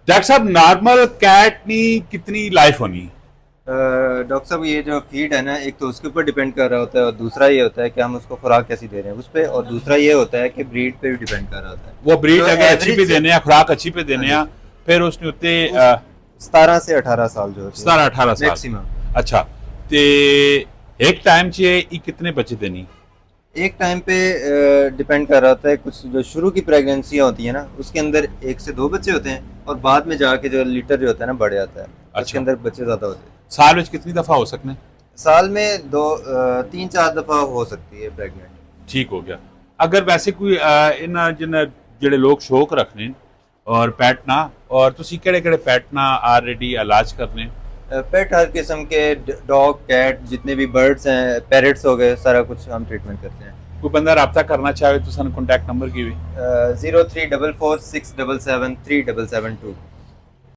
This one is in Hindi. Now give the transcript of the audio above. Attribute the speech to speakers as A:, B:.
A: डॉक्टर साहब नॉर्मल कैट नी कितनी लाइफ होनी?
B: डॉक्टर साहब ये जो फीड है ना, एक तो उसके ऊपर डिपेंड कर रहा होता है और दूसरा ये होता है कि हम उसको खुराक कैसी दे रहे हैं उस पर, और दूसरा ये होता है कि ब्रीड पे भी डिपेंड कर रहा होता है।
A: वो ब्रीड
B: तो
A: अगर अच्छी पे
B: एवरेज
A: देने या खुराक अच्छी पे
B: हाँ
A: देने
B: जी,
A: या फिर उसने उत्ते
B: उस 17 से 18 साल जो होती है
A: 17-18 साल।
B: मैक्सिमम।
A: अच्छा, ते एक टाइम चे ई कितने बच्चे देनी?
B: एक टाइम पे डिपेंड कर रहा होता है, कुछ जो शुरू की प्रेगनेंसियां होती है ना उसके अंदर 1 से 2 बच्चे होते हैं, और बाद में जाके जो लीटर जो होता है ना बढ़ जाता है, उसके
A: अच्छा,
B: अंदर बच्चे ज्यादा होते हैं।
A: साल में कितनी दफा हो सकने?
B: साल में 3-4 दफा हो सकती है प्रेगनेंट।
A: ठीक हो गया। अगर वैसे कोई इन जिन जेड़े लोग शौक रखने और पैट ना, और तुसी केड़े केड़े पैट ना ऑलरेडी इलाज करने?
B: पेट हर किस्म के, डॉग कैट जितने भी बर्ड्स हैं, पैरट्स हो गए, सारा कुछ हम ट्रीटमेंट करते हैं।
A: कोई बंदा रब्ता करना चाहे तो सन कॉन्टैक्ट नंबर की भी?
B: 034467737772।